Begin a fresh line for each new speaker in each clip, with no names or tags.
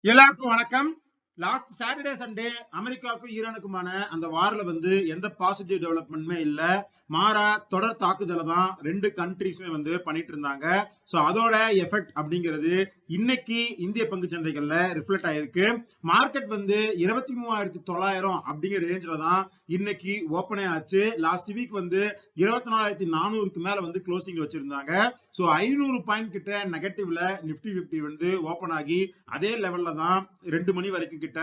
எல்லாருக்கும் வணக்கம். Last Saturday Sunday அமெரிக்காவுக்கும் ஈரானுக்குமான அந்த வார்ல எந்த பாசிட்டிவ் டெவலப்மெண்ட்மே இல்ல. மாறா தொடர் தாக்குதலை தான் ரெண்டு கண்ட்ரீஸ்மே பண்ணிட்டு இருந்தாங்க. சோ அதோட எஃபெக்ட் அப்படிங்கிறது இன்னைக்கு இந்திய பங்கு சந்தைகள்ல ரிஃப்ளெக்ட் ஆயிருக்கு. மார்க்கெட் 23,900 அப்படிங்கிற ரேஞ்சில தான் இன்னைக்கு ஓப்பனே ஆச்சு. லாஸ்ட் வீக் 24,400க்கு மேல க்ளோசிங் வச்சிருந்தாங்க. சோ 500 பாயிண்ட் கிட்ட நெகட்டிவ்ல நிப்டி 50 ஓபன் ஆகி அதே லெவல்ல தான் 2 மணி வரைக்கும் கிட்ட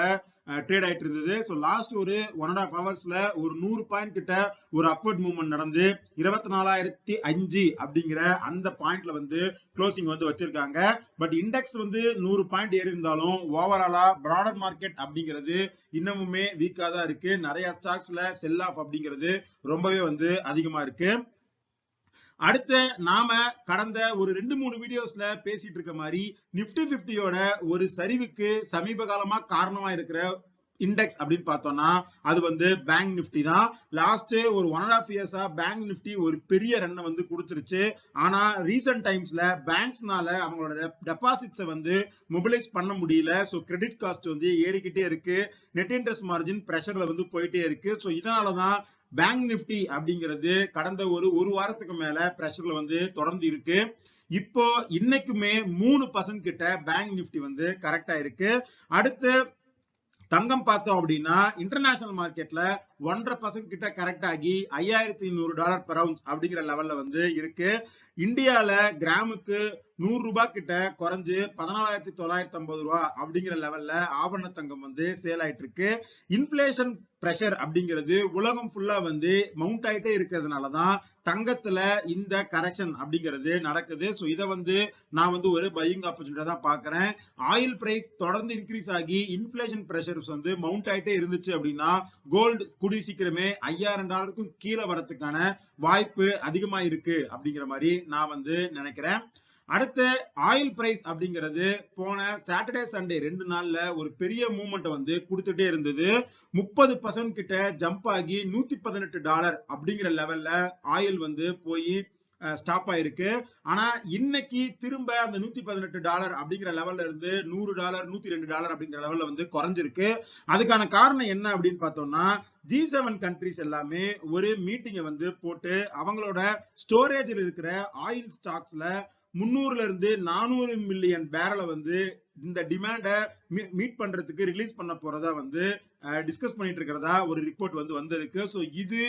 ட்ரேட் ஆயிட்டு இருந்தது. ஸோ லாஸ்ட் ஒரு 1.5 ஹவர்ஸ்ல ஒரு 100 பாயிண்ட் கிட்ட ஒரு அப்வர்ட் மூவ்மெண்ட் நடந்து 24,005 அப்படிங்கிற அந்த பாயிண்ட்ல க்ளோசிங் வச்சிருக்காங்க. பட் இண்டெக்ஸ் 100 பாயிண்ட் ஏறி இருந்தாலும் ஓவராலா பிராடர் மார்க்கெட் அப்படிங்கிறது இன்னமுமே வீக்கா தான் இருக்கு. நிறைய ஸ்டாக்ஸ்ல செல் ஆஃப் அப்படிங்கிறது ரொம்பவே அதிகமா இருக்கு. அடுத்து நாம கடந்த ஒரு 2-3 வீடியோஸ்ல பேசிட்டு இருக்க மாதிரி நிப்டி 50யோட ஒரு சரிவுக்கு சமீப காலமா காரணமா இருக்கிற இண்டெக்ஸ் அப்படின்னு பார்த்தோம்னா அது பேங்க் நிப்டி தான். லாஸ்ட் ஒரு 1.5 இயர்ஸா பேங்க் நிப்டி ஒரு பெரிய ரன்னை கொடுத்துருச்சு. ஆனா ரீசன்ட் டைம்ஸ்ல பேங்க்ஸ்னால அவங்களோட டெபாசிட்ஸை மொபிலைஸ் பண்ண முடியல. ஸோ கிரெடிட் காஸ்ட் ஏறிக்கிட்டே இருக்கு. நெட் இன்ட்ரெஸ்ட் மார்ஜின் பிரஷர்ல போயிட்டே இருக்கு. ஸோ இதனாலதான் பேங்க் நிப்டி அப்படிங்கிறது கடந்த ஒரு வாரத்துக்கு மேல பிரஷர்ல தொடர்ந்து இருக்கு. இப்போ இன்னைக்குமே 3% கிட்ட பேங்க் நிப்டி கரெக்டா இருக்கு. அடுத்து தங்கம் பார்த்தோம் அப்படின்னா இன்டர்நேஷனல் மார்க்கெட்ல 1.5% கிட்ட கரெக்ட் ஆகி $5,200 பெர் அவுன்ஸ் அப்படிங்கிற லெவல்ல இருக்கு. இந்தியால கிராமுக்கு 100 ரூபாய் கிட்ட குறைஞ்சு 14,950 ரூபாய் அப்படிங்கிற லெவல்ல ஆபரண தங்கம் சேல் ஆயிட்டு இருக்கு. இன்ஃபிளேஷன் பிரஷர் அப்படிங்கிறது உலகம் ஃபுல்லா மவுண்ட் ஆயிட்டே இருக்கிறதுனாலதான் தங்கத்துல இந்த கரெக்ஷன் அப்படிங்கிறது நடக்குது. ஸோ இதை நான் ஒரு பையிங் ஆப்பர்ச்சுனிட்டி தான் பாக்குறேன். ஆயில் பிரைஸ் தொடர்ந்து இன்க்ரீஸ் ஆகி இன்ஃபிளேஷன் பிரஷர் மவுண்ட் ஆயிட்டே இருந்துச்சு அப்படின்னா கோல்டு கூடி சீக்கிரமே $5,000 கீழே வரதுக்கான வாய்ப்பு அதிகமா இருக்கு அப்படிங்கிற மாதிரி நான் நினைக்கிறேன். அடுத்து ஆயில் பிரைஸ் அப்படிங்கிறது போன சாட்டர்டே சண்டே 2 நாள்ல ஒரு பெரிய மூவ்மெண்ட் கொடுத்துட்டே இருந்தது. 30% கிட்ட ஜம்ப் ஆகி $118 அப்படிங்கிற லெவல்ல ஆயில் போய் ஸ்டாப் ஆயிருக்கு. ஆனா இன்னைக்கு திரும்ப அந்த $118 அப்படிங்கிற லெவல்ல இருந்து $100 $102 அப்படிங்கிற லெவல்ல குறைஞ்சிருக்கு. அதுக்கான காரணம் என்ன அப்படின்னு பார்த்தோம்னா G7 கண்ட்ரிஸ் எல்லாமே ஒரு மீட்டிங்கை போட்டு அவங்களோட ஸ்டோரேஜில் இருக்கிற ஆயில் ஸ்டாக்ஸ்ல 300ல இருந்து 400 மில்லியன் பேரலை இந்த டிமாண்ட மீட் பண்றதுக்கு ரிலீஸ் பண்ண போறதா டிஸ்கஸ் பண்ணிட்டு இருக்கிறதா ஒரு ரிப்போர்ட் வந்திருக்கு. சோ இது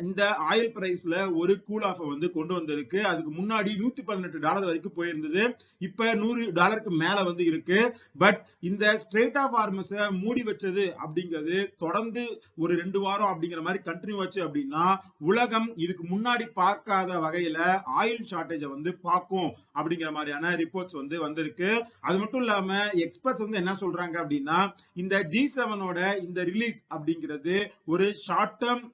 இந்த ஆயில் பிரைஸ்ல ஒரு கூல் ஆஃப் கொண்டு வந்திருக்கு. அதுக்கு முன்னாடி $118 வரைக்கும் போயிருந்தது. இப்ப $100 மேல இருக்கு. பட் இந்த ஸ்ட்ரெயிட் ஆஃப் ஹார்மஸ மூடி வச்சது அப்படிங்கிறது தொடர்ந்து ஒரு 2 வாரம் அப்படிங்கிற மாதிரி கண்டினியூ ஆச்சு அப்படின்னா உலகம் இதுக்கு முன்னாடி பார்க்காத வகையில ஆயில் ஷார்டேஜை பார்க்கும் அப்படிங்கிற மாதிரியான ரிப்போர்ட்ஸ் வந்திருக்கு. அது மட்டும் இல்லாம எக்ஸ்பர்ட்ஸ் என்ன சொல்றாங்க அப்படின்னா இந்த G7ஓட இந்த ரிலீஸ் அப்படிங்கிறது ஒரு ஷார்ட் டேர்ம்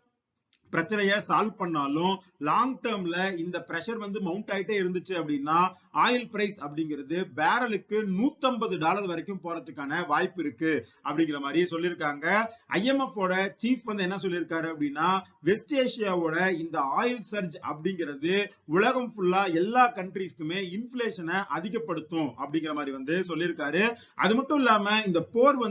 பிரச்சனையை சால்வ் பண்ணாலும் லாங் டேர்ம்ல இந்த பிரஷர் மவுண்ட் ஆயிட்டே இருந்துச்சு அப்படின்னா ஆயில் பிரைஸ் அப்படிங்கிறது பேரலுக்கு $150 வரைக்கும் போறதுக்கான வாய்ப்பு இருக்கு அப்படிங்கிற மாதிரி சொல்லியிருக்காங்க. IMF ஓட சீஃப் என்ன சொல்லியிருக்காரு அப்படின்னா வெஸ்ட் ஏசியாவோட இந்த ஆயில் சர்ஜ் அப்படிங்கிறது உலகம் ஃபுல்லா எல்லா கண்ட்ரீஸ்க்குமே இன்ஃபிளேஷனை அதிகப்படுத்தும் அப்படிங்கிற மாதிரி சொல்லியிருக்காரு. அது மட்டும் இல்லாம இந்த போர்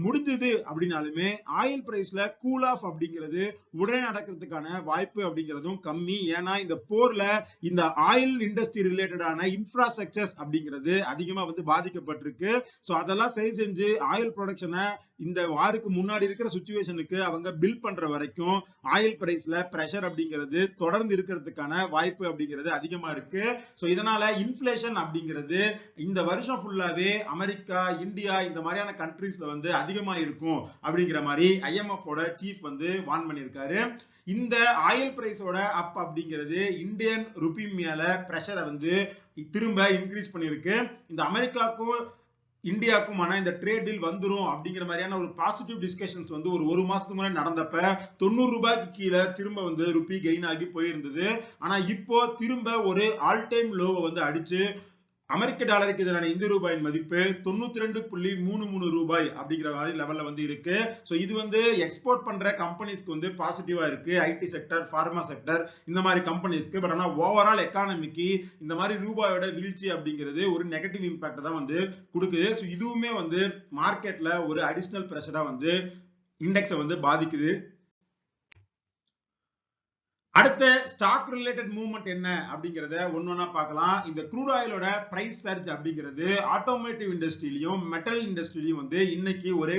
முடிஞ்சது அப்படின்னாலுமே ஆயில் பிரைஸ்ல கூல் ஆஃப் அப்படிங்கிறது உடனே நடக்கிறதுக்கான வாய்ப்பு அப்படிங்கிறதும் கம்மி. ஏன்னா இந்த போர்ல இந்த ஆயில் இண்டஸ்ட்ரி ரிலேட்டடான இன்ஃப்ராஸ்ட்ரக்சர்ஸ் அப்படிங்கிறது அதிகமா பாதிக்கப்பட்டிருக்கு. சோ அதெல்லாம் சரி செஞ்சு ஆயில் ப்ரொடக்ஷனை இந்த வாருக்கு முன்னாடி இருக்கிற சிச்சுவேஷனுக்கு அவங்க பில் பண்ற வரைக்கும் ஆயில் பிரைஸ்ல பிரஷர் அப்படிங்கிறது தொடர்ந்து இருக்கிறதுக்கான வாய்ப்பு அப்படிங்கிறது அதிகமா இருக்கு. சோ இதனால இன்ஃபிளேஷன் அப்படிங்கிறது இந்த வருஷம் ஃபுல்லாவே அமெரிக்கா, இந்தியா இந்த மாதிரியான கண்ட்ரீஸ்ல அதிகமா இருக்கும் அப்படிங்கிற மாதிரி IMF ஓட சீஃப் வார்ன் பண்ணியிருக்காரு. இந்த ஆயில் பிரைஸோட அப் அப்படிங்கிறது இந்தியன் ருபி மேல பிரஷரை திரும்ப இன்க்ரீஸ் பண்ணிருக்கு. இந்த அமெரிக்காவுக்கும் இந்தியாவுக்குமான இந்த ட்ரேட் டீல் வந்துரும் அப்படிங்கிற மாதிரியான ஒரு பாசிட்டிவ் டிஸ்கஷன்ஸ் ஒரு மாசத்துக்கு முன்னாடி நடந்தப்ப 90 ரூபாய்க்கு கீழே திரும்ப ருபி கெயின் ஆகி போயிருந்தது. ஆனா இப்போ திரும்ப ஒரு ஆல் டைம் லோவை அடிச்சு அமெரிக்க டாலருக்கு எதிரான இந்திய ரூபாயின் மதிப்பு 92.33 ரூபாய் அப்படிங்கிற மாதிரி லெவல்ல வந்து இருக்கு. சோ இது வந்து எக்ஸ்போர்ட் பண்ற கம்பெனிஸ்க்கு வந்து பாசிட்டிவா இருக்கு. ஐடி செக்டர், பார்மா செக்டர் இந்த மாதிரி கம்பெனிஸ்க்கு. பட் ஆனா ஓவரால் எக்கானமிக்கு இந்த மாதிரி ரூபாயோட வீழ்ச்சி அப்படிங்கிறது ஒரு நெகட்டிவ் இம்பாக்ட் தான் வந்து கொடுக்குது. சோ இதுவுமே வந்து மார்க்கெட்ல ஒரு அடிஷனல் பிரஷரா வந்து இண்டெக்ஸை வந்து பாதிக்குது. அடுத்த ஸ்டாக் ரிலேட்டட் மூவ்மெண்ட் என்ன அப்படிங்கறத ஒன்னொன்னா பார்க்கலாம். இந்த க்ரூட் ஆயிலோட பிரைஸ் சர்ஜ் அப்படிங்கிறது ஆட்டோமேட்டிவ் இண்டஸ்ட்ரியிலையும் மெட்டல் இண்டஸ்ட்ரியிலையும் வந்து இன்னைக்கு ஒரு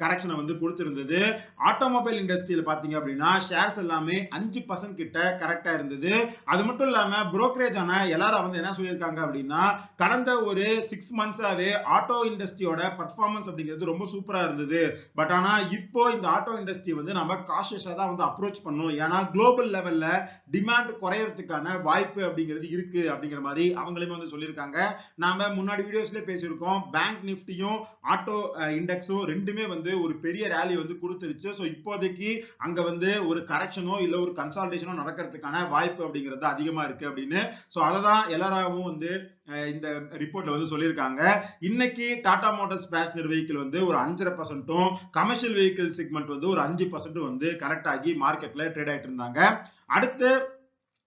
கரெக்ஷனை வந்து கொடுத்திருந்தது. ஆட்டோமொபைல் இண்டஸ்ட்ரியில பாத்தீங்க அப்படின்னா ஷேர்ஸ் எல்லாமே 5% கிட்ட கரெக்டா இருந்தது. அது மட்டும் இல்லாம புரோக்கரேஜ் ஆன எல்லாரும் வந்து என்ன சொல்லியிருக்காங்க அப்படின்னா கடந்த ஒரு 6 மந்த்ஸாவே ஆட்டோ இண்டஸ்ட்ரியோட பர்ஃபார்மன்ஸ் அப்படிங்கிறது ரொம்ப சூப்பரா இருந்தது. பட் ஆனா இப்போ இந்த ஆட்டோ இண்டஸ்ட்ரி வந்து நம்ம காஷியஸா தான் வந்து அப்ரோச் பண்ணணும். ஏன்னா குளோபல் லெவல்ல டிமாண்ட் குறையறதுக்கான வாய்ப்பு அப்படிங்கிறது இருக்கு அப்படிங்கிற மாதிரி அவங்களுமே வந்து சொல்லியிருக்காங்க. நாம முன்னாடி வீடியோஸ்ல பேசியிருக்கோம். பேங்க் நிஃப்டியும் ஆட்டோ இண்டெக்ஸும் ரெண்டுமே வந்து ஒரு பெரிய ரேலி வந்து கொடுத்துருச்சு. சோ இப்போதைக்கு அங்க வந்து ஒரு கரெக்ஷனோ இல்ல ஒரு கன்சால்டேஷனோ நடக்கிறதுக்கான வாய்ப்பு அப்படிங்கிறது அதிகமா இருக்கு அப்படின்னு. சோ அததான் எல்லாரும் வந்து இந்த ரிப்போர்ட்ல வந்து சொல்லியிருக்காங்க. இன்னைக்கு டாடா மோட்டார்ஸ் பேசஞ்சர் வெஹிக்கிள் வந்து ஒரு 5.5%, கமர்ஷியல் வெஹிக்கிள் செக்மெண்ட் வந்து ஒரு 5% வந்து கரெக்ட் ஆகி மார்க்கெட்ல ட்ரேட் ஆயிட்டு இருந்தாங்க. அடுத்து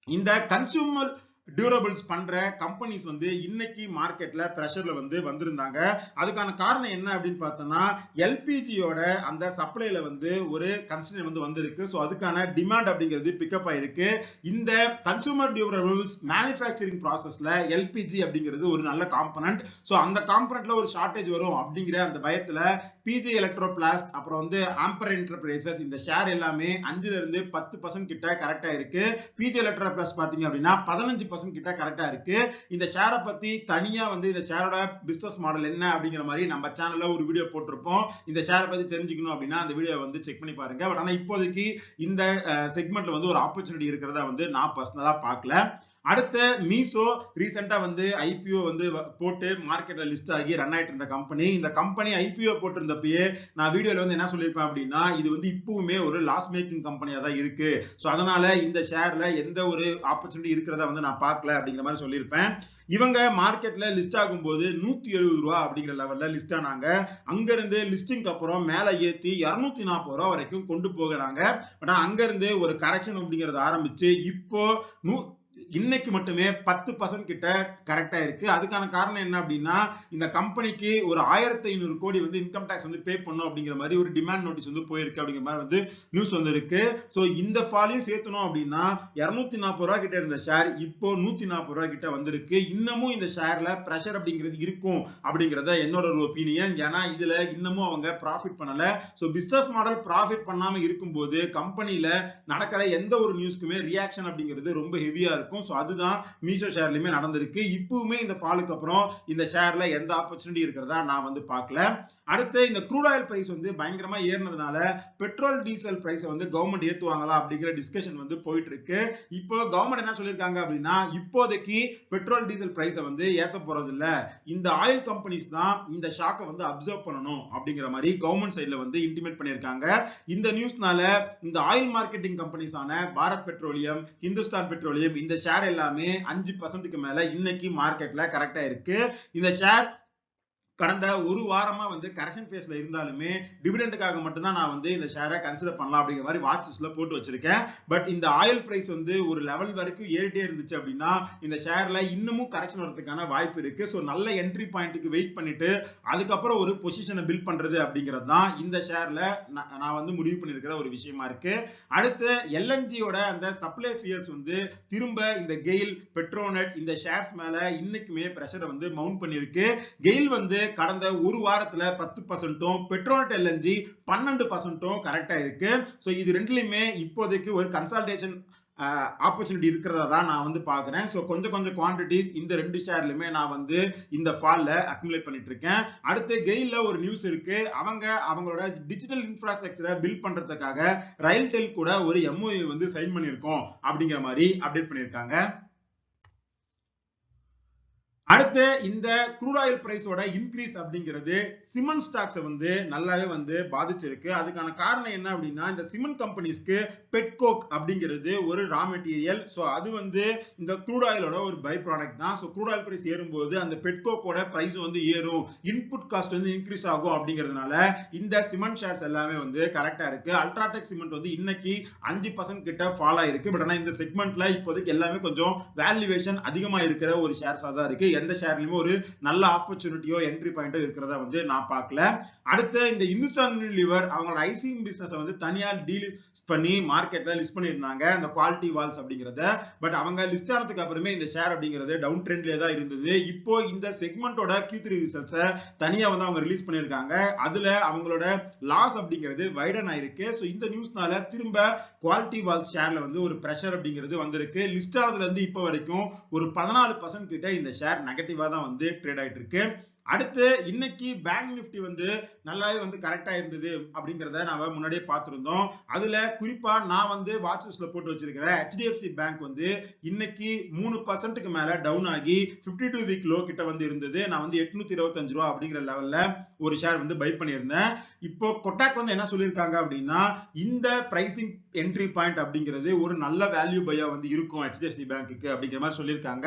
இந்த கன்சூமர் டியூரபிள்ஸ் பண்ற கம்பெனிஸ் வந்து இன்னைக்கு மார்க்கெட்ல பிரஷர்ல வந்து வந்திருந்தாங்க. அதுக்கான காரணம் என்ன அப்படின்னு பார்த்தோம்னா எல்பிஜியோட அந்த சப்ளைல வந்து ஒரு கன்ஸ்ட்ரெயின் வந்து வந்திருக்கு. சோ அதுக்கான டிமாண்ட் அப்படிங்கிறது பிக்கப் ஆயிருக்கு. இந்த கன்சூமர் டியூரபிள்ஸ் மேனுஃபேக்சரிங் ப்ராசஸ்ல எல்பிஜி அப்படிங்கிறது ஒரு நல்ல காம்பனன்ட். சோ அந்த காம்பனன்ட்ல ஒரு ஷார்டேஜ் வரும் அப்படிங்கிற அந்த பயத்துல பிஜி எலக்ட்ரோபிளாஸ்ட் அப்புறம் வந்து ஆம்பர் என்டர்பிரைசஸ் இந்த ஷேர் எல்லாமே 5ல இருந்து 10% கிட்ட கரெக்டா இருக்கு. பிஜி எலக்ட்ரோபிளாஸ்ட் பாத்தீங்க அப்படின்னா 15% கிட்ட கரெக்டா இருக்கு. இந்த ஷேரை பத்தி தனியா வந்து இந்த ஷேரோட பிசினஸ் மாடல் என்ன அப்படிங்கிற மாதிரி நம்ம சேனல்ல ஒரு வீடியோ போட்டிருப்போம். இந்த ஷேரை பத்தி தெரிஞ்சுக்கணும் அப்படின்னா அந்த வீடியோ வந்து செக் பண்ணி பாருங்க. பட் ஆனா இப்போதைக்கு இந்த செக்மெண்ட்ல வந்து ஒரு ஆப்பர்ச்சுனிட்டி இருக்கிறதா வந்து நான் பர்சனலா பார்க்கல. அடுத்த மீசோ ரீசெண்டா வந்து ஐபிஓ வந்து போட்டு மார்க்கெட்ல லிஸ்ட் ஆகி ரன் ஆயிட்டு இருந்த கம்பெனி. இந்த கம்பெனி ஐபிஓ போட்டிருந்தப்பயே நான் வீடியோல வந்து என்ன சொல்லியிருப்பேன் அப்படின்னா இது வந்து இப்பவுமே ஒரு லாஸ் மேக்கிங் கம்பெனியா தான் இருக்கு. சோ அதனால இந்த ஷேர்ல எந்த ஒரு ஆப்பர்ச்சுனிட்டி இருக்கிறதா வந்து நான் பார்க்கல அப்படிங்கிற மாதிரி சொல்லியிருப்பேன். இவங்க மார்க்கெட்ல லிஸ்ட் ஆகும்போது 170 ரூபா அப்படிங்கிற லெவல்ல லிஸ்ட் ஆனாங்க. அங்க இருந்து லிஸ்டிங் அப்புறம் மேல ஏத்தி 240 ரூபா வரைக்கும் கொண்டு போகிறாங்க. பட் அங்க இருந்து ஒரு கரெக்ஷன் அப்படிங்கறது ஆரம்பிச்சு இப்போ இன்னைக்கு மட்டுமே 10% கிட்ட கரெக்டா இருக்கு. அதுக்கான காரணம் என்ன அப்படின்னா இந்த கம்பெனிக்கு ஒரு 1500 கோடி வந்து இன்கம் டாக்ஸ் வந்து பே பண்ணும் அப்படிங்கிற மாதிரி ஒரு டிமாண்ட் நோட்டீஸ் வந்து போயிருக்கு அப்படிங்கிற மாதிரி வந்து நியூஸ் வந்து இருக்கு. சோ இந்த ஃபாலையும் சேர்த்தணும் அப்படின்னா 240 ரூபா கிட்ட இருந்த ஷேர் இப்போ 140 ரூபா கிட்ட வந்திருக்கு. இன்னமும் இந்த ஷேர்ல பிரஷர் அப்படிங்கிறது இருக்கும் அப்படிங்கறத என்னோட ஒரு ஒப்பீனியன். ஏன்னா இதுல இன்னமும் அவங்க ப்ராஃபிட் பண்ணல. சோ பிசினஸ் மாடல் ப்ராஃபிட் பண்ணாம இருக்கும்போது கம்பெனில நடக்கிற எந்த ஒரு நியூஸ்க்குமே ரியாக்ஷன் அப்படிங்கிறது ரொம்ப ஹெவியா இருக்கும். சோ அதுதான் மீசோ ஷேர்லயுமே நடந்திருக்கு. இப்பவுமே இந்த ஃபாலுக்கு அப்புறம் இந்த ஷேர்ல எந்த ஆப்பர்ச்சுனிட்டி இருக்கிறதா நான் வந்து பார்க்கல. அடுத்து இந்த க்ரூட் ஆயில் பிரைஸ் வந்து பயங்கரமா ஏறினதுனால பெட்ரோல் டீசல் பிரைஸ் வந்து கவர்மெண்ட் ஏத்துவாங்களா அப்படிங்கிற டிஸ்கஷன் வந்து போயிட்டு இருக்கு. இப்போ கவர்மெண்ட் என்ன சொல்லிருக்காங்க அப்படின்னா இப்போதைக்கு பெட்ரோல் டீசல் பிரைஸை வந்து ஏத்த போறது இல்ல. இந்த ஆயில் கம்பெனிஸ் தான் இந்த ஷாக்கை வந்து அப்சர்வ் பண்ணணும் அப்படிங்கிற மாதிரி கவர்மெண்ட் சைட்ல வந்து இன்டிமேட் பண்ணிருக்காங்க. இந்த நியூஸ்னால இந்த ஆயில் மார்க்கெட்டிங் கம்பெனிஸான பாரத் பெட்ரோலியம், ஹிந்துஸ்தான் பெட்ரோலியம் இந்த ஷேர் எல்லாமே 5%க்கு மேல இன்னைக்கு மார்க்கெட்ல கரெக்டா இருக்கு. இந்த ஷேர் கடந்த ஒரு வாரமா வந்து கரெக்ஷன் ஃபேஸ்ல இருந்தாலுமே டிவிடெண்டுக்காக மட்டும் தான் நான் வந்து இந்த ஷேரை கன்சிடர் பண்ணலாம் அப்படிங்கிற மாதிரி வாட்ச் லிஸ்ட்ல போட்டு வச்சிருக்கேன். பட் இந்த ஆயில் பிரைஸ் வந்து ஒரு லெவல் வரைக்கும் ஏறிட்டே இருந்துச்சு அப்படின்னா இந்த ஷேர்ல இன்னமும் கரெக்ஷன் வரதுக்கான வாய்ப்பு இருக்கு. சோ நல்ல என்ட்ரி பாயிண்ட்டுக்கு வெயிட் பண்ணிட்டு அதுக்கப்புறம் ஒரு பொசிஷனை பில்ட் பண்றது அப்படிங்கிறது தான் இந்த ஷேர்ல நான் வந்து முடிவு பண்ணிருக்கிற ஒரு விஷயமா இருக்கு. அடுத்து எல்என்ஜியோட அந்த சப்ளை ஃபியர்ஸ் வந்து திரும்ப இந்த கெயில், பெட்ரோநெட் இந்த ஷேர்ஸ் மேல இன்னைக்குமே பிரஷரை வந்து மவுண்ட் பண்ணிருக்கு. கெயில் வந்து கடந்த ஒரு வாரத்துல 10%, பெட்ரோநெட் எல்என்ஜி 12% கரெக்டா இருக்கு. சோ இது ரெண்டுலயுமே இப்போதைக்கு ஒரு கன்சால்டேஷன் ஆப்பர்ச்சுனிட்டி இருக்கிறதா தான் நான் வந்து பாக்குறேன். சோ கொஞ்சம் குவான்டிட்டிஸ் இந்த ரெண்டு ஷேர்லயுமே நான் வந்து இந்த ஃபால்ல அக்யூமுலேட் பண்ணிட்டு இருக்கேன். அடுத்து கெயில்ல ஒரு நியூஸ் இருக்கு. அவங்களோட டிஜிட்டல் இன்ஃப்ராஸ்ட்ரக்சரை பில்ட் பண்றதுக்காக ரயில்டெல் கூட ஒரு எம்ஓயு வந்து சைன் பண்ணிருக்கோம் அப்படிங்கிற மாதிரி அப்டேட் பண்ணிருக்காங்க. அடுத்து இந்த க்ரூட் ஆயில் பிரைஸோட இன்க்ரீஸ் அப்படிங்கிறது சிமெண்ட் ஸ்டாக்ஸை வந்து நல்லாவே வந்து பாதிச்சிருக்கு. அதுக்கான காரணம் என்ன அப்படின்னா இந்த சிமெண்ட் கம்பெனிஸ்க்கு பெட்கோக் அப்படிங்கிறது ஒரு ரா மெட்டீரியல். ஸோ அது வந்து இந்த க்ரூட் ஆயிலோட ஒரு பை ப்ராடக்ட் தான். ஸோ க்ரூட் ஆயில் பிரைஸ் ஏறும்போது அந்த பெட்கோக்கோட பிரைஸ் வந்து ஏறும், இன்புட் காஸ்ட் வந்து இன்க்ரீஸ் ஆகும் அப்படிங்கிறதுனால இந்த சிமெண்ட் ஷேர்ஸ் எல்லாமே வந்து கரெக்டா இருக்கு. அல்ட்ராடெக் சிமெண்ட் வந்து இன்னைக்கு 5% கிட்ட ஃபால் ஆயிருக்கு. பட் ஆனா இந்த செக்மெண்ட்ல இப்போதைக்கு எல்லாமே கொஞ்சம் வேல்யூவேஷன் அதிகமா இருக்கிற ஒரு ஷேர்ஸா தான் இருக்கு. எந்த ஷேர்லயுமே ஒரு நல்ல ஆப்பர்ச்சுனிட்டியோ என்ட்ரி பாயிண்டோ இருக்கிறதா வந்து நான் பார்க்கல. அடுத்து இந்த இந்துஸ்தான் யூனிலிவர் அவங்களோட ஐசிங் பிசினஸ் வந்து தனியா டீலிஸ்ட் பண்ணி மார்க்கெட்ல லிஸ்ட் பண்ணியிருந்தாங்க அந்த குவாலிட்டி வால்ஸ் அப்படிங்கறத. பட் அவங்க லிஸ்ட் ஆனதுக்கு அப்புறமே இந்த ஷேர் அப்படிங்கிறது டவுன் ட்ரெண்ட்லயே தான் இருந்தது. இப்போ இந்த செக்மெண்டோட Q3 ரிசல்ட்ஸ் தனியா வந்து அவங்க ரிலீஸ் பண்ணியிருக்காங்க. அதுல அவங்களோட லாஸ் அப்படிங்கிறது வைடன் ஆயிருக்கு. சோ இந்த நியூஸ்னால திரும்ப குவாலிட்டி வால்ஸ் ஷேர்ல வந்து ஒரு பிரஷர் அப்படிங்கிறது வந்திருக்கு. லிஸ்ட் ஆனதுல இருந்து இப்போ வரைக்கும் ஒரு 14% கிட்ட இந்த ஷேர் நெகட்டிவா தான் வந்து ட்ரேட் ஆயிட்டு இருக்கு. அடுத்து இன்னைக்கு பேங்க் நிஃப்டி வந்து நல்லாவே வந்து கரெக்டா இருந்தது அப்படிங்கறத நாம முன்னாடியே பார்த்திருந்தோம். அதுல குறிப்பா நான் வந்து வாட்ச் லிஸ்ட்ல போட்டு வச்சிருக்கிறேன் HDFC பேங்க் வந்து இன்னைக்கு 3%க்கு மேல டவுன் ஆகி 52 வீக் லோ கிட்ட வந்து இருந்தது. நான் வந்து 825 ரூபாய் அப்படிங்கிற லெவல்ல ஒரு ஷேர் வந்து பை பண்ணியிருந்தேன். இப்போ கொட்டாக் வந்து என்ன சொல்லியிருக்காங்க அப்படின்னா இந்த பிரைசிங் என்ட்ரி பாயிண்ட் அப்படிங்கிறது ஒரு நல்ல வேல்யூ பையா வந்து இருக்கும் HDFC பேங்க்குக்கு அப்படிங்கிற மாதிரி சொல்லியிருக்காங்க.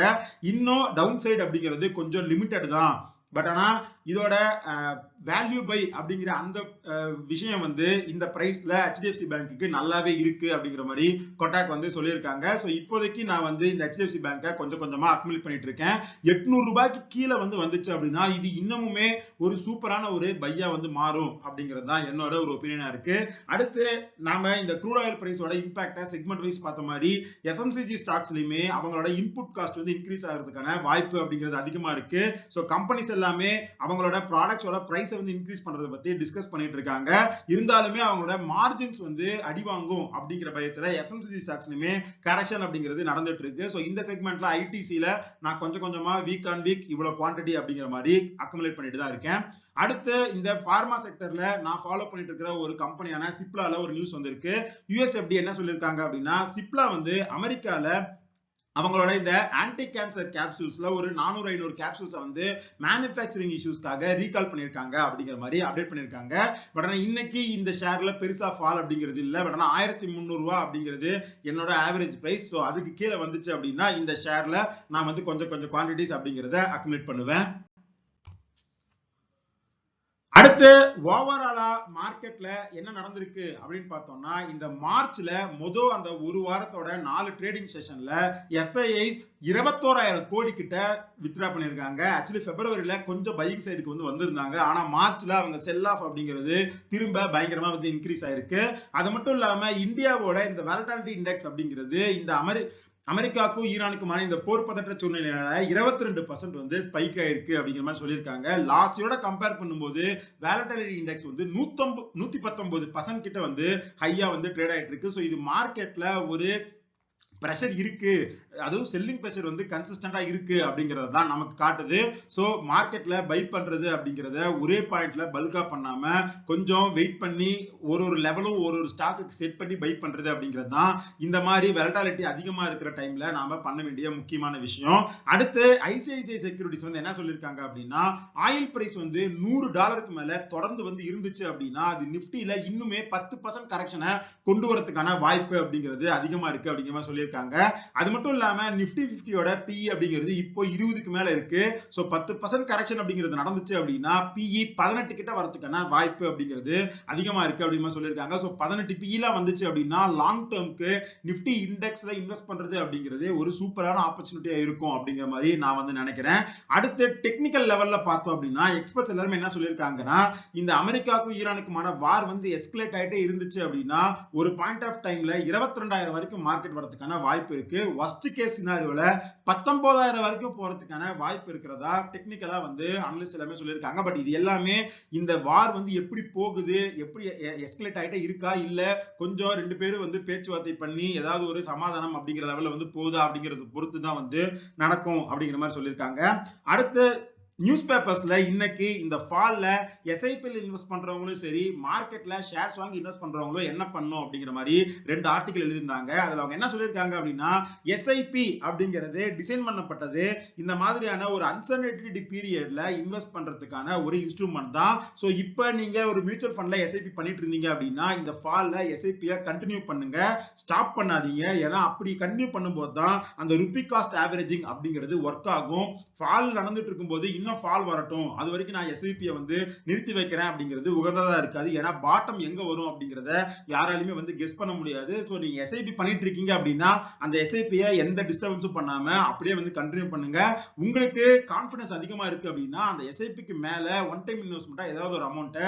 இன்னும் டவுன் சைடு அப்படிங்கிறது கொஞ்சம் லிமிட்டட் தான். பட் ஆனா இதோட வேல்யூ பை அப்படிங்கிற அந்த விஷயம் வந்து இந்த பிரைஸ்ல HDFC பேங்க்குக்கு நல்லாவே இருக்கு அப்படிங்கிற மாதிரி கொட்டாக் வந்து சொல்லியிருக்காங்க. சோ இப்போதைக்கு நான் வந்து இந்த HDFC பேங்கை கொஞ்சம் கொஞ்சமா அக்யூமுலேட் பண்ணிட்டு இருக்கேன். 800 ரூபாய்க்கு கீழே வந்து வந்துச்சு அப்படின்னா இது இன்னமுமே ஒரு சூப்பரான ஒரு பையா வந்து மாறும் அப்படிங்கிறது தான் என்னோட ஒரு ஒப்பீனியனா இருக்கு. அடுத்து நாம இந்த க்ரூட் ஆயில் பிரைஸோட இம்பாக்ட செக்மெண்ட் வைஸ் பார்த்த மாதிரி FMCG ஸ்டாக்ஸ்லயுமே அவங்களோட இன்புட் காஸ்ட் வந்து இன்க்ரீஸ் ஆகிறதுக்கான வாய்ப்பு அப்படிங்கிறது அதிகமா இருக்கு. சோ கம்பெனிஸ் எல்லாமே அவங்களோட ப்ராடக்ட்ஸோட பிரைஸ் வந்து இன்க்ரீஸ் பண்றதை பத்தி டிஸ்கஸ் பண்ணிட்டு இருக்காங்க. இருந்தாலுமே அவங்களோட மார்ஜின்ஸ் வந்து அடிவாங்கும் அப்படிங்கிற பயத்துல FMCG ஸ்டாக்ஸ்லயுமே கரெக்ஷன் அப்படிங்கிறது நடந்துட்டு இருக்கு. சோ இந்த செக்மெண்ட்ல ITCல நான் கொஞ்சம் கொஞ்சமா வீக் ஆன் வீக் இவ்வளவு குவான்டிட்டி அப்படிங்கிற மாதிரி அக்குமுலேட் பண்ணிட்டு தான் இருக்கேன். அடுத்து இந்த பார்மா செக்டர்ல நான் ஃபாலோ பண்ணிட்டு இருக்கிற ஒரு கம்பெனியான சிப்லால ஒரு நியூஸ் வந்திருக்கு. USFD என்ன சொல்லியிருக்காங்க அப்படின்னா சிப்லா வந்து அமெரிக்கால அவங்களோட இந்த ஆன்டி கேன்சர் கேப்சூல்ஸ்ல ஒரு 400-500 கேப்சூல்ஸ் வந்து மேனுஃபேக்சரிங் இஷ்யூஸ்க்காக ரீகால் பண்ணிருக்காங்க அப்படிங்கிற மாதிரி அப்டேட் பண்ணிருக்காங்க. பட் ஆனா இன்னைக்கு இந்த ஷேர்ல பெருசா ஃபால் அப்படிங்கிறது இல்ல. பட் ஆனா 1300 ரூபாய் அப்படிங்கிறது என்னோட ஆவரேஜ் பிரைஸ். சோ அதுக்கு கீழே வந்துச்சு அப்படின்னா இந்த ஷேர்ல நான் வந்து கொஞ்சம் குவான்டிட்டிஸ் அப்படிங்கறத அக்குமுலேட் பண்ணுவேன். அடுத்து ஓவராலா மார்க்கெட்ல என்ன நடந்திருக்கு அப்படின்னு பார்த்தோம்னா இந்த மார்ச்ல அந்த ஒரு வாரத்தோட 4 ட்ரேடிங் செஷன்ல FII 21,000 கோடி கிட்ட வித்ரா பண்ணிருக்காங்க. ஆக்சுவலி பிப்ரவரியில கொஞ்சம் பையிங் சைடுக்கு வந்து வந்திருந்தாங்க. ஆனா மார்ச்ல அவங்க செல் ஆஃப் அப்படிங்கிறது திரும்ப பயங்கரமா வந்து இன்க்ரீஸ் ஆயிருக்கு. அது மட்டும் இல்லாம இந்தியாவோட இந்த வாலட்டிலிட்டி இண்டெக்ஸ் அப்படிங்கிறது இந்த அமெரிக்காவுக்கும் ஈரானுக்குமான இந்த போர் பதற்ற சூழ்நிலையால 22% வந்து ஸ்பைக் ஆயிருக்கு அப்படிங்கிற மாதிரி சொல்லியிருக்காங்க. லாஸ்ட் இயரோட கம்பேர் பண்ணும்போது வாலட்டிலிட்டி இண்டெக்ஸ் வந்து 119% கிட்ட வந்து ஹையா வந்து ட்ரேட் ஆயிட்டு இருக்கு. சோ இது மார்க்கெட்ல ஒரு பிரஷர் இருக்கு, அதுவும் செல்லிங் பிரஷர் வந்து கன்சிஸ்டன்டா இருக்கு அப்படிங்கறது தான் நமக்கு காட்டுது. சோ மார்க்கெட்ல பை பண்றது அப்படிங்கறத ஒரே பாயிண்ட்ல பல்கா பண்ணாம கொஞ்சம் வெயிட் பண்ணி ஒரு லெவலும் ஒரு ஸ்டாக்குக்கு செட் பண்ணி பை பண்றது அப்படிங்கிறது தான் இந்த மாதிரி வாலட்டிலிட்டி அதிகமா இருக்கிற டைம்ல நாம பண்ண வேண்டிய முக்கியமான விஷயம். அடுத்து ICICI செக்யூரிட்டிஸ் வந்து என்ன சொல்லிருக்காங்க அப்படின்னா ஆயில் பிரைஸ் வந்து $100 மேல தொடர்ந்து வந்து இருந்துச்சு அப்படின்னா அது நிப்டில இன்னுமே 10% கரெக்ஷனை கொண்டு வரதுக்கான வாய்ப்பு அப்படிங்கிறது அதிகமா இருக்கு அப்படிங்கிற மாதிரி சொல்லியிருக்காங்க. அது மட்டும் இல்லாம நிப்டி 50யோட PE அப்படிங்கிறது இப்போ 20க்கு மேல இருக்கு. சோ 10% கரெக்ஷன் அப்படிங்கிறது நடந்துச்சு அப்படின்னா PE 18 கிட்ட வரதுக்கான வாய்ப்பு அப்படிங்கிறது அதிகமா இருக்கு அப்படின்னு சொல்லியிருக்காங்க. சோ 18 PE லாம் வந்துச்சு அப்படின்னா லாங் டேர்ம்க்கு நிப்டி இண்டெக்ஸ்ல இன்வெஸ்ட் பண்றது அப்படிங்கிறது ஒரு சூப்பரான ஆப்பர்ச்சுனிட்டியா இருக்கும் அப்படிங்கிற மாதிரி நான் வந்து நினைக்கிறேன். அடுத்து டெக்னிக்கல் லெவல்ல பார்த்தோம் அப்படின்னா எக்ஸ்பர்ட்ஸ் எல்லாரும் என்ன சொல்லியிருக்காங்கன்னா இந்த அமெரிக்காவுக்கும் ஈரானுக்குமான வார் வந்து எஸ்கலேட் ஆயிட்டே இருந்துச்சு அப்படின்னா ஒரு பாயிண்ட் ஆஃப் டைம்ல 22,000 வரைக்கும் மார்க்கெட் வரதுக்கான வாய்ப்பு இருக்கு. வர்ஸ்ட் கேஸ் சினாரியோல 19,000 வரைக்கும் போறதுக்கான வாய்ப்பு இருக்கிறதா டெக்னிக்கலா வந்து அனலிஸ்ட் எல்லாமே சொல்லியிருக்காங்க. பட் இது எல்லாமே இந்த வார் வந்து எப்படி போகுது, எப்படி எஸ்கலேட் ஆயிட்டே இருக்கா, இல்ல கொஞ்சம் ரெண்டு பேரும் வந்து பேச்சுவார்த்தை பண்ணி ஏதாவது ஒரு சமாதானம் அப்படிங்கிற லெவல்ல வந்து போகுதா அப்படிங்கறது பொறுத்து தான் வந்து நடக்கும் அப்படிங்கிற மாதிரி சொல்லியிருக்காங்க. அடுத்து நியூஸ் பேப்பர்ஸ்ல இன்னைக்கு இந்த ஃபால்ல எஸ்ஐபில இன்வெஸ்ட் பண்றவங்களும் சரி, மார்க்கெட்ல ஷேர்ஸ் வாங்கி இன்வெஸ்ட் பண்றவங்களும் என்ன பண்ணும் அப்படிங்கிற மாதிரி 2 ஆர்டிகல் எழுதியிருந்தாங்க. அதுல அவங்க என்ன சொல்லியிருக்காங்க அப்படின்னா, எஸ்ஐபி அப்படிங்கிறது டிசைன் பண்ணப்பட்டது இந்த மாதிரியான ஒரு அன்சர்டனிட்டி பீரியட்ல இன்வெஸ்ட் பண்றதுக்கான ஒரு இன்ஸ்ட்ருமெண்ட் தான். சோ இப்போ நீங்க ஒரு மியூச்சுவல் ஃபண்ட்ல எஸ்ஐபி பண்ணிட்டு இருந்தீங்க அப்படின்னா இந்த ஃபால்ல எஸ்ஐபியை கண்டினியூ பண்ணுங்க, ஸ்டாப் பண்ணாதீங்க. ஏன்னா அப்படி கண்டினியூ பண்ணும்போது தான் அந்த ருபி காஸ்ட் ஆவரேஜிங் அப்படிங்கிறது ஒர்க் ஆகும். ஃபால் நடந்துட்டு இருக்கும்போது இன்னும் ஃபால் வரட்டும், அது வரைக்கும் நான் எஸ்ஐபியை வந்து நிறுத்தி வைக்கிறேன் அப்படிங்கிறது உகந்ததா இருக்காது. ஏன்னா பாட்டம் எங்க வரும் அப்படிங்கிறத யாராலுமே வந்து கெஸ் பண்ண முடியாது. சோ நீங்க எஸ்ஐபி பண்ணிட்டு இருக்கீங்க அப்படின்னா அந்த எஸ்ஐபியை எந்த டிஸ்டர்பன்ஸும் பண்ணாம அப்படியே வந்து கண்டினியூ பண்ணுங்க. உங்களுக்கு கான்பிடன்ஸ் அதிகமா இருக்கு அப்படின்னா அந்த எஸ்ஐபிக்கு மேல ஒன் டைம் இன்வெஸ்ட்மெண்டா ஏதாவது ஒரு அமௌண்ட்டை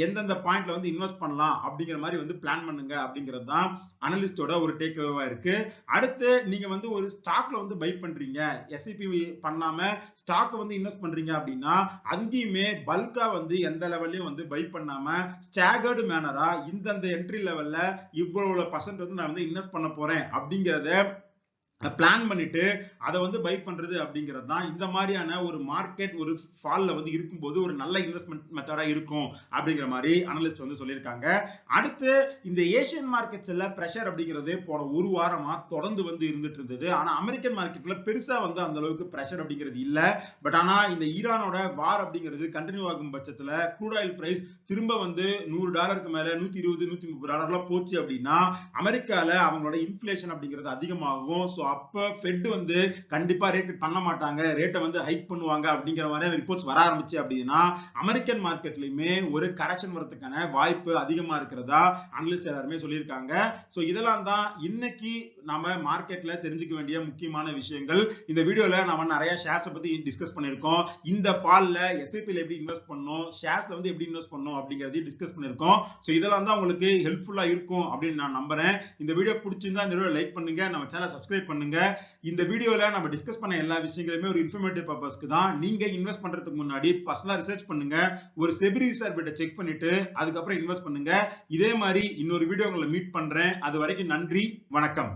எந்தெந்த பாயிண்ட்ல வந்து இன்வெஸ்ட் பண்ணலாம் அப்படிங்கிற மாதிரி வந்து பிளான் பண்ணுங்க அப்படிங்கிறது தான் அனலிஸ்டோட ஒரு டேக் அவேவா இருக்கு. அடுத்து நீங்க வந்து ஒரு ஸ்டாக்ல வந்து பை பண்றீங்க, எஸ்ஐபி பண்ணாம ஸ்டாக் வந்து இன்வெஸ்ட் பண்றீங்க அப்படின்னா அங்கேயுமே பல்கா வந்து எந்த லெவல்லையும் வந்து பை பண்ணாம ஸ்டாகர்டு மேனரா இந்தந்த என்ட்ரி லெவல்ல இவ்வளவு பர்சன்ட் வந்து நான் வந்து இன்வெஸ்ட் பண்ண போறேன் அப்படிங்கறத பிளான் பண்ணிட்டு அதை வந்து பை பண்றது அப்படிங்கிறது தான் இந்த மாதிரியான ஒரு மார்க்கெட் ஒரு ஃபால்ல வந்து இருக்கும்போது ஒரு நல்ல இன்வெஸ்ட்மெண்ட் மெத்தடா இருக்கும் அப்படிங்கிற மாதிரி அனலிஸ்ட் வந்து சொல்லியிருக்காங்க. அடுத்து இந்த ஏசியன் மார்க்கெட்ஸ்ல பிரஷர் அப்படிங்கிறது போன ஒரு வாரமா தொடர்ந்து வந்து இருந்துட்டு இருந்தது. ஆனா அமெரிக்கன் மார்க்கெட்ல பெருசா வந்து அந்த அளவுக்கு பிரஷர் அப்படிங்கிறது இல்ல. பட் ஆனா இந்த ஈரானோட வார் அப்படிங்கிறது கண்டினியூ ஆகும் பட்சத்துல க்ரூட் ஆயில் பிரைஸ் திரும்ப வந்து $100 மேல $120 $130 போச்சு அப்படின்னா அமெரிக்கால அவங்களோட இன்ஃபிளேஷன் அப்படிங்கிறது அதிகமாகும். சோ அப்ப ஃபெட் வந்து கண்டிப்பா ரேட் பண்ண மாட்டாங்க, ரேட்டை வந்து ஹைக் பண்ணுவாங்க அப்படிங்கிற மாதிரி ரிப்போர்ட்ஸ் வர ஆரம்பிச்சு அப்படின்னா அமெரிக்கன் மார்க்கெட்லயுமே ஒரு கரெக்ஷன் வரதுக்கான வாய்ப்பு அதிகமா இருக்கிறதா அனலிஸ்ட் எல்லாருமே சொல்லியிருக்காங்க. சோ இதெல்லாம் தான் இன்னைக்கு நாம மார்க்கெட்ல தெரிஞ்சுக்க வேண்டிய முக்கியமான விஷயங்கள். இந்த வீடியோல நாம நிறைய ஷேர்ஸ் பத்தி டிஸ்கஸ் பண்ணிருக்கோம். இந்த ஃபால்ல எஸ்ஐபில எப்படி இன்வெஸ்ட் பண்ணணும், ஷேர்ஸ்ல வந்து எப்படி இன்வெஸ்ட் பண்ணணும் அப்படிங்கறதையும் டிஸ்கஸ் பண்ணிருக்கோம். சோ இதெல்லாம் தான் உங்களுக்கு ஹெல்ப்ஃபுல்லா இருக்கும் அப்படின்னு நான் நம்புறேன். இந்த வீடியோ பிடிச்சிருந்தா இந்த வீடியோ லைக் பண்ணுங்க, நம்ம சேனலை சப்ஸ்கிரைப் பண்ணுங்க. இந்த வீடியோல நம்ம டிஸ்கஸ் பண்ண எல்லா விஷயங்களுமே ஒரு இன்ஃபர்மேட்டிவ் பர்பஸ்க்கு தான். நீங்க இன்வெஸ்ட் பண்றதுக்கு முன்னாடி பர்சனலா ரிசர்ச் பண்ணுங்க, ஒரு செபி ரிசர்ச் செக் பண்ணிட்டு அதுக்கப்புறம் இன்வெஸ்ட் பண்ணுங்க. இதே மாதிரி இன்னொரு வீடியோ உங்களை மீட் பண்றேன். அது வரைக்கும் நன்றி, வணக்கம்.